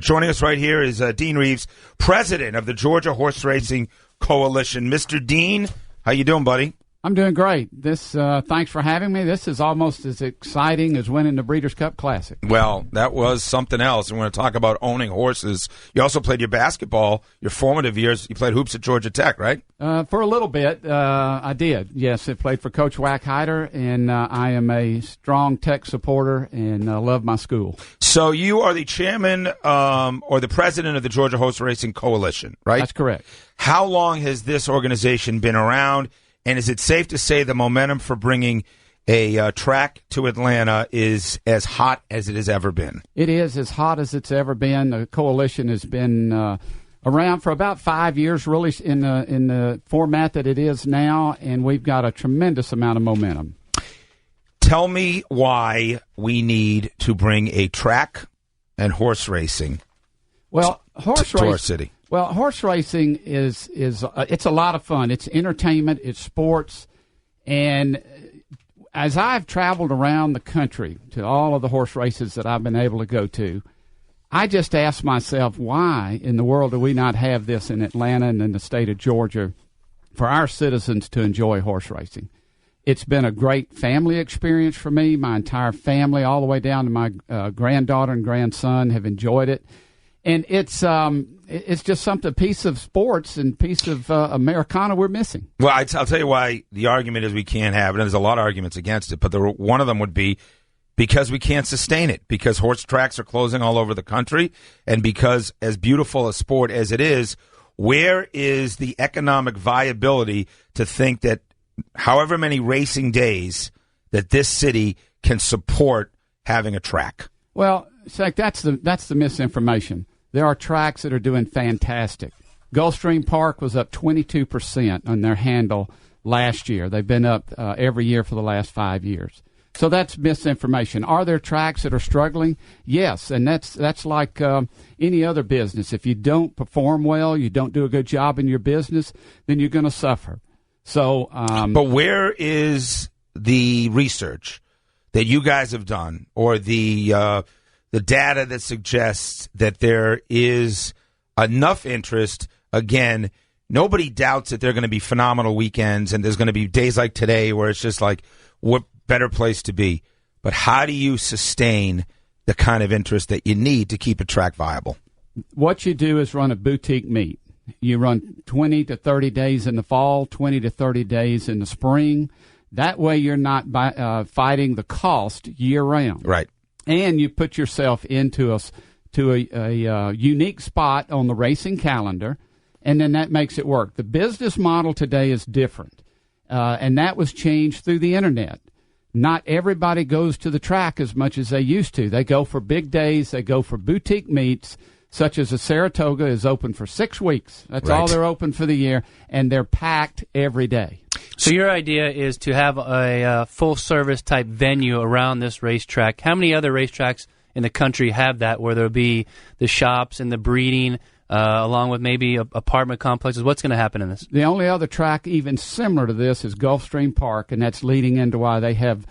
Joining us right here is Dean Reeves, president of the Georgia Horse Racing Coalition. Mr. Dean, how you doing, buddy? I'm doing great. Thanks for having me. This is almost as exciting as winning the Breeders' Cup Classic. Well, that was something else. And we're going to talk about owning horses. You also played your basketball, your formative years. You played hoops at Georgia Tech, right? For a little bit, I did. Yes, I played for Coach Wackheider, and I am a strong Tech supporter and love my school. So you are the chairman or the president of the Georgia Horse Racing Coalition, right? That's correct. How long has this organization been around? And is it safe to say the momentum for bringing a track to Atlanta is as hot as it has ever been? It is as hot as it's ever been. The coalition has been around for about 5 years, really, in the format that it is now, and we've got a tremendous amount of momentum. Tell me why we need to bring a track and horse racing to our city. Well, horse racing is it's a lot of fun. It's entertainment, it's sports, and as I've traveled around the country to all of the horse races that I've been able to go to, I just ask myself, why in the world do we not have this in Atlanta and in the state of Georgia for our citizens to enjoy horse racing? It's been a great family experience for me. My entire family, all the way down to my granddaughter and grandson, have enjoyed it. And it's just something, a piece of sports and piece of Americana we're missing. Well, I'll tell you why the argument is we can't have it, and there's a lot of arguments against it, but one of them would be because we can't sustain it, because horse tracks are closing all over the country, and because as beautiful a sport as it is, where is the economic viability to think that however many racing days that this city can support having a track? Well, Zach, that's the misinformation. There are tracks that are doing fantastic. Gulfstream Park was up 22% on their handle last year. They've been up every year for the last 5 years. So that's misinformation. Are there tracks that are struggling? Yes, and that's like any other business. If you don't perform well, you don't do a good job in your business, then you're going to suffer. So, but where is the research that you guys have done, or the data that suggests that there is enough interest? Again, nobody doubts that there are going to be phenomenal weekends, and there's going to be days like today where it's just like, what better place to be? But how do you sustain the kind of interest that you need to keep a track viable? What you do is run a boutique meet. You run 20 to 30 days in the fall, 20 to 30 days in the spring. That way you're not fighting the cost year-round. Right. And you put yourself into a unique spot on the racing calendar, and then that makes it work. The business model today is different, and that was changed through the Internet. Not everybody goes to the track as much as they used to. They go for big days. They go for boutique meets, such as a Saratoga is open for 6 weeks. That's all they're open for the year, and they're packed every day. So your idea is to have a full-service type venue around this racetrack. How many other racetracks in the country have that, where there'll be the shops and the breeding, along with maybe apartment complexes? What's going to happen in this? The only other track even similar to this is Gulfstream Park, and that's leading into why they have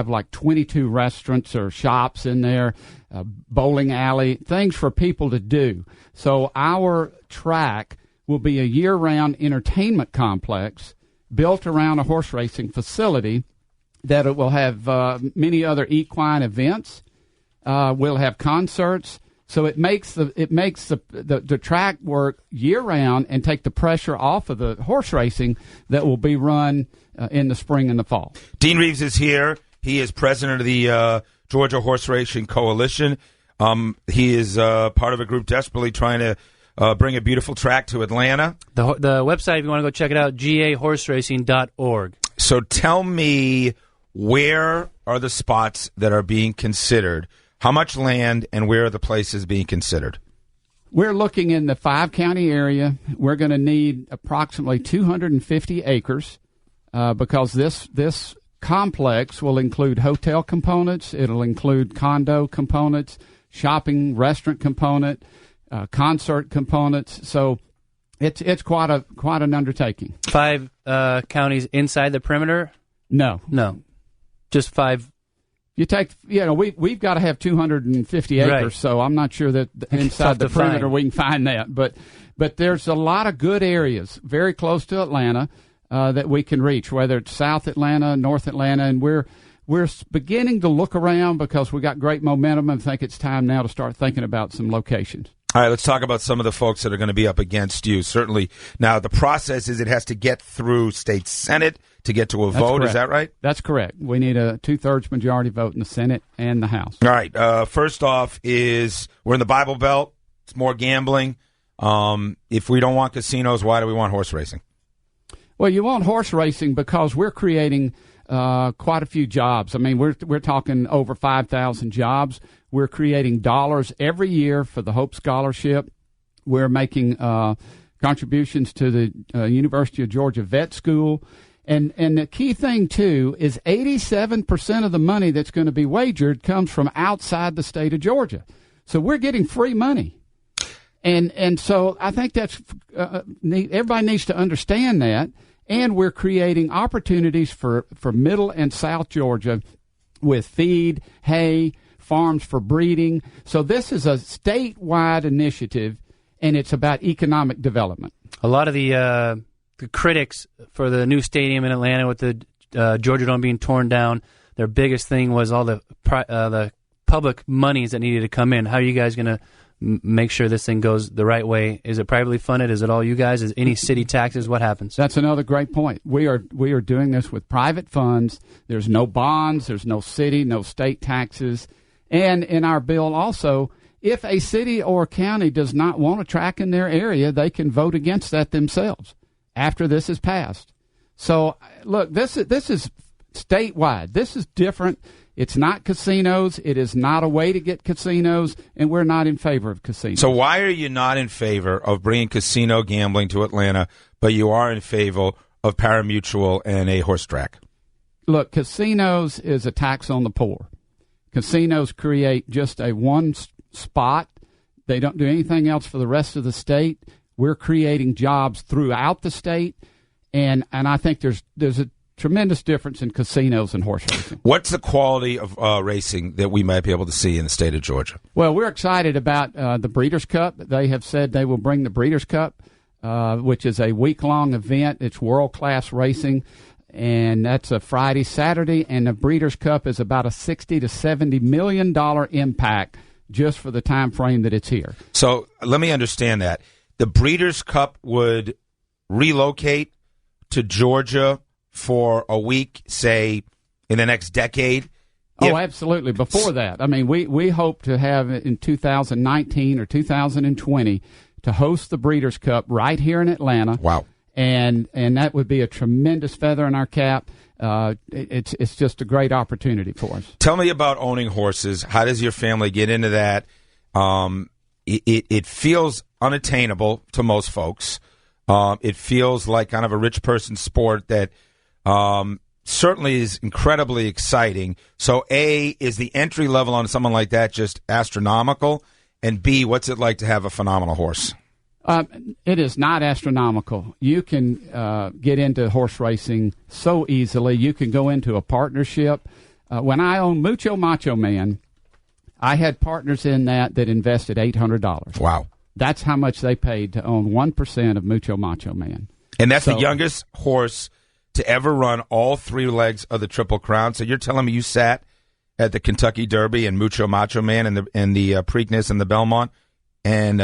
like 22 restaurants or shops in there, bowling alley, things for people to do. So our track will be a year-round entertainment complex built around a horse racing facility that it will have many other equine events. We'll have concerts. So it makes the track work year-round and take the pressure off of the horse racing that will be run in the spring and the fall. Dean Reeves is here. He is president of the Georgia Horse Racing Coalition. He is part of a group desperately trying to bring a beautiful track to Atlanta. The website, if you want to go check it out, gahorseracing.org. So tell me, where are the spots that are being considered? How much land, and where are the places being considered? We're looking in the 5-county area. We're going to need approximately 250 acres because this complex will include hotel components. It'll include condo components, shopping, restaurant component, concert components. So it's quite an undertaking. 5 counties inside the perimeter? No. Just 5 You take, we've got to have 250 acres, Right. so I'm not sure that inside the tough to perimeter find. we can find that. But there's a lot of good areas very close to Atlanta that we can reach, whether it's South Atlanta, North Atlanta, and we're beginning to look around because we got great momentum and think it's time now to start thinking about some locations. All right, let's talk about some of the folks that are going to be up against you. Certainly. Now, the process is it has to get through state Senate to get to a That's vote. correct. Is that right? That's correct. We need a 2/3 majority vote in the Senate and the House. All right. First off is we're in the Bible Belt. It's more gambling. If we don't want casinos, why do we want horse racing? Well, you want horse racing because we're creating quite a few jobs. I mean, we're talking over 5,000 jobs. We're creating dollars every year for the Hope Scholarship. We're making contributions to the University of Georgia Vet School. And the key thing, too, is 87% of the money that's going to be wagered comes from outside the state of Georgia. So we're getting free money. And so I think that's everybody needs to understand that. And we're creating opportunities for Middle and South Georgia with feed, hay, farms for breeding. So this is a statewide initiative, and it's about economic development. A lot of the critics for the new stadium in Atlanta with the Georgia Dome being torn down, their biggest thing was all the public monies that needed to come in. How are you guys going to make sure this thing goes the right way? Is it privately funded? Is it all you guys? Is any city taxes? What happens? That's another great point. We are doing this with private funds. There's no bonds. There's no city, no state taxes. And in our bill also, if a city or county does not want a track in their area, they can vote against that themselves after this is passed. So, look, this is statewide. This is different. It's not casinos. It is not a way to get casinos, and we're not in favor of casinos. So why are you not in favor of bringing casino gambling to Atlanta, but you are in favor of pari-mutuel and a horse track? Look, casinos is a tax on the poor. Casinos create just a one spot. They don't do anything else for the rest of the state. We're creating jobs throughout the state, and I think there's a tremendous difference in casinos and horse racing. What's the quality of racing that we might be able to see in the state of Georgia? Well, we're excited about the Breeders' Cup. They have said they will bring the Breeders' Cup, which is a week-long event. It's world-class racing, and that's a Friday, Saturday, and the Breeders' Cup is about a $60 to $70 million impact just for the time frame that it's here. So let me understand that. The Breeders' Cup would relocate to Georgia for a week, say, in the next decade? Oh, absolutely. Before that, I mean, we hope to have in 2019 or 2020 to host the Breeders' Cup right here in Atlanta. Wow. And that would be a tremendous feather in our cap. It's just a great opportunity for us. Tell me about owning horses. How does your family get into that? It feels unattainable to most folks. It feels like kind of a rich person sport that certainly is incredibly exciting. So, A, is the entry level on someone like that just astronomical? And B, what's it like to have a phenomenal horse? It is not astronomical. You can get into horse racing so easily. You can go into a partnership. When I owned Mucho Macho Man, I had partners in that invested $800. Wow. That's how much they paid to own 1% of Mucho Macho Man. And that's the youngest horse to ever run all three legs of the Triple Crown. So you're telling me you sat at the Kentucky Derby and Mucho Macho Man and the Preakness and the Belmont and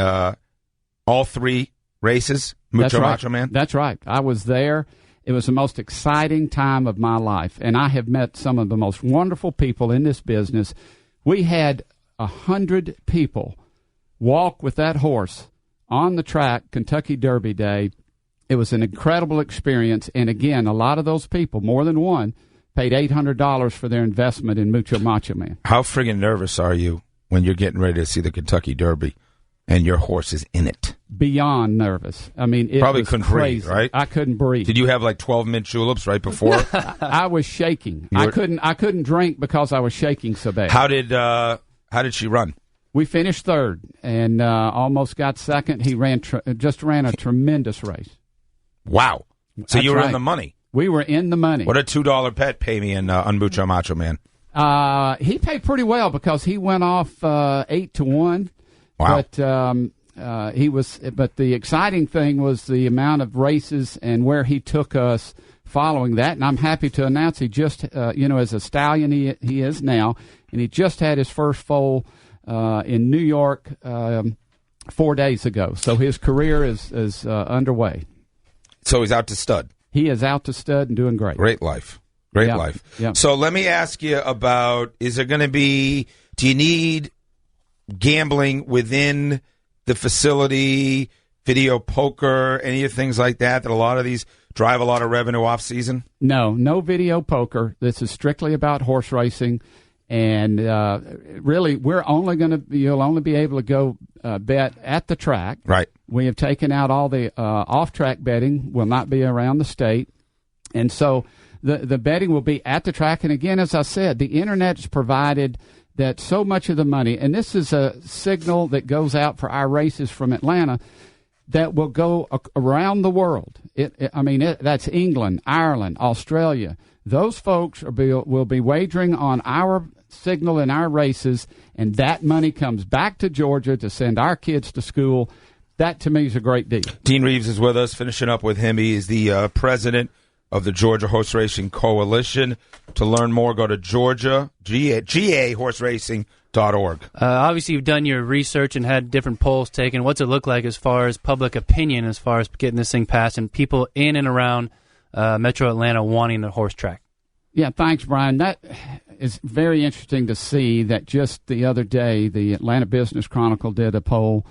all three races, Mucho Macho Man? That's right. I was there. It was the most exciting time of my life, and I have met some of the most wonderful people in this business. We had 100 people walk with that horse on the track Kentucky Derby Day. It was an incredible experience, and again, a lot of those people, more than one, paid $800 for their investment in Mucho Macho Man. How friggin' nervous are you when you're getting ready to see the Kentucky Derby and your horse is in it? Beyond nervous. I mean, it probably was couldn't crazy. breathe, right? I couldn't breathe. Did you have like 12 mint juleps right before? I was shaking. I couldn't drink because I was shaking so bad. How did she run? We finished third and almost got second. He just ran a tremendous race. Wow. So That's you were right. in the money. We were in the money. What a $2 bet pay me on Mucho Macho Man? He paid pretty well because he went off 8-1. Wow. But the exciting thing was the amount of races and where he took us following that. And I'm happy to announce he just, as a stallion he is now, and he just had his first foal in New York 4 days ago. So his career is underway. So he's out to stud. He is out to stud and doing great. Great life. Great life. Yep. So let me ask you about, do you need gambling within the facility, video poker, any of things like that a lot of these drive a lot of revenue off season? No video poker. This is strictly about horse racing. And really, you'll only be able to go bet at the track. Right. We have taken out all the off-track betting. Will not be around the state. And so the betting will be at the track. And again, as I said, the Internet has provided that so much of the money, and this is a signal that goes out for our races from Atlanta, that will go around the world. That's England, Ireland, Australia. Those folks will be wagering on our signal in our races, and that money comes back to Georgia to send our kids to school. That, to me, is a great deal. Dean Reeves is with us, finishing up with him. He is the president of the Georgia Horse Racing Coalition. To learn more, go to GAHorseRacing.org. Obviously, you've done your research and had different polls taken. What's it look like as far as public opinion, as far as getting this thing passed, and people in and around Metro Atlanta wanting the horse track? Yeah, thanks, Brian. That is very interesting to see that just the other day, the Atlanta Business Chronicle did a poll,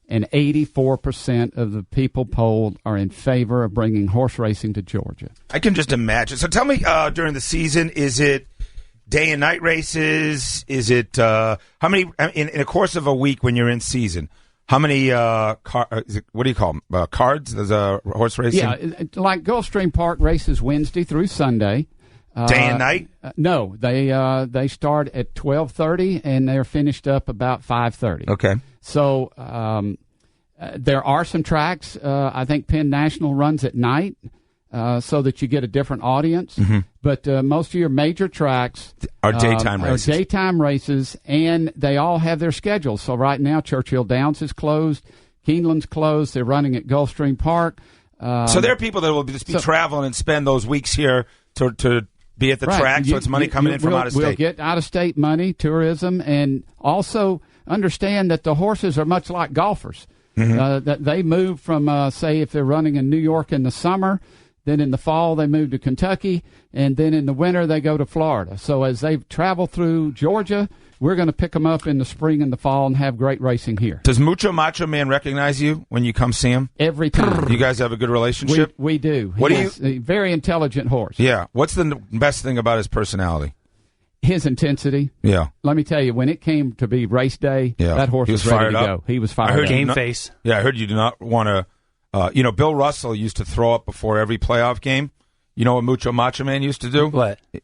and 84% of the people polled are in favor of bringing horse racing to Georgia. I can just imagine. So tell me, during the season, is it day and night races? Is it how many in a course of a week when you're in season? How many what do you call them? Cards? There's a horse racing. Yeah, like Gulfstream Park races Wednesday through Sunday. Day and night? No, they start at 12:30 and they're finished up about 5:30. Okay. So there are some tracks. I think Penn National runs at night so that you get a different audience. Mm-hmm. But most of your major tracks are daytime races. Are daytime races, and they all have their schedules. So right now, Churchill Downs is closed. Keeneland's closed. They're running at Gulfstream Park. So there are people that will just be traveling and spend those weeks here to be at the track, so it's money coming in from out of state. We'll get out-of-state money, tourism, and also understand that the horses are much like golfers. Mm-hmm. That they move from, say, if they're running in New York in the summer, then in the fall they move to Kentucky, and then in the winter they go to Florida. So as they travel through Georgia, we're going to pick them up in the spring and the fall and have great racing here. Does Mucho Macho Man recognize you when you come see him? Every time. You guys have a good relationship? We do. He's a very intelligent horse. Yeah. What's the best thing about his personality? His intensity. Yeah. Let me tell you, when it came to be race day, that horse was ready to go. He was fired up. Game face. Yeah, I heard you do not want to. Bill Russell used to throw up before every playoff game. You know what Mucho Macho Man used to do? What? I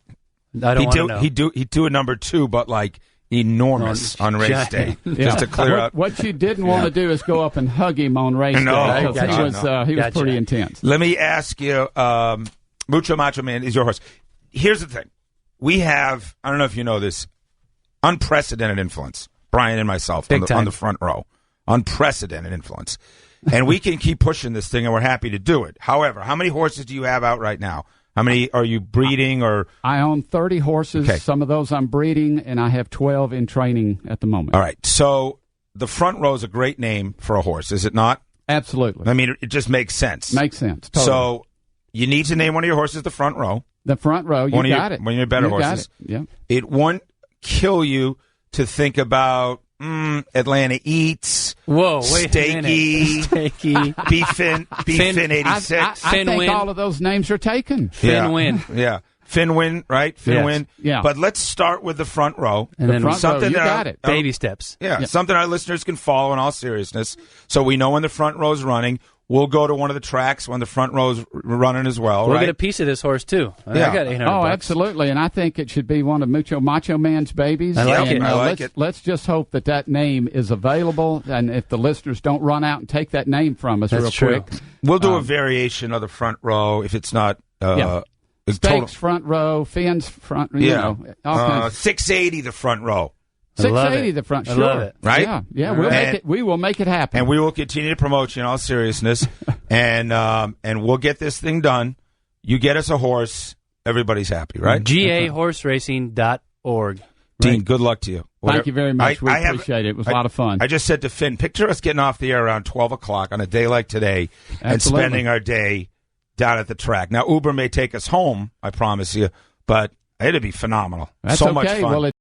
don't want to know. He'd do a number 2, but like enormous on race day, just to clear out. What you didn't want to do is go up and hug him on race day. Because he was pretty intense. Let me ask you, Mucho Macho Man is your horse. Here's the thing. We have, I don't know if you know this, unprecedented influence, Brian and myself, on the front row. Unprecedented influence. And we can keep pushing this thing, and we're happy to do it. However, how many horses do you have out right now? How many are you breeding? Or I own 30 horses. Okay. Some of those I'm breeding, and I have 12 in training at the moment. All right. So the front row is a great name for a horse, is it not? Absolutely. I mean, it just makes sense. Makes sense. Totally. So you need to name one of your horses the front row. The front row, you got it. One of your better horses. Yeah. It won't kill you to think about Atlanta Eats. Whoa, wait Steaky, Beefin 86. I think all of those names are taken. Finwin. Yeah. Finwin, right? Finwin. Yes. Yeah. But let's start with the front row. And then something you got it. Baby steps. Yeah, something our listeners can follow in all seriousness. So we know when the front row is running. We'll go to one of the tracks when the front row's running as well. We'll right? get a piece of this horse too. Yeah. I got $800. Absolutely, and I think it should be one of Mucho Macho Man's babies. I like it. I like it. Let's just hope that name is available, and if the listeners don't run out and take that name from us real quick, we'll do a variation of the front row if it's not Stakes front row, fins front, you know, all kinds. 680 the front row. 680 the front, sure. I love it. Right? Yeah, we will make it happen. And we will continue to promote you in all seriousness. and we'll get this thing done. You get us a horse, everybody's happy, right? GAHorseracing.org. Dean, good luck to you. Thank you very much. We appreciate it. It was a lot of fun. I just said to Finn, picture us getting off the air around 12 o'clock on a day like today and spending our day down at the track. Now, Uber may take us home, I promise you, but it'd be phenomenal. That's so okay. much fun. Well,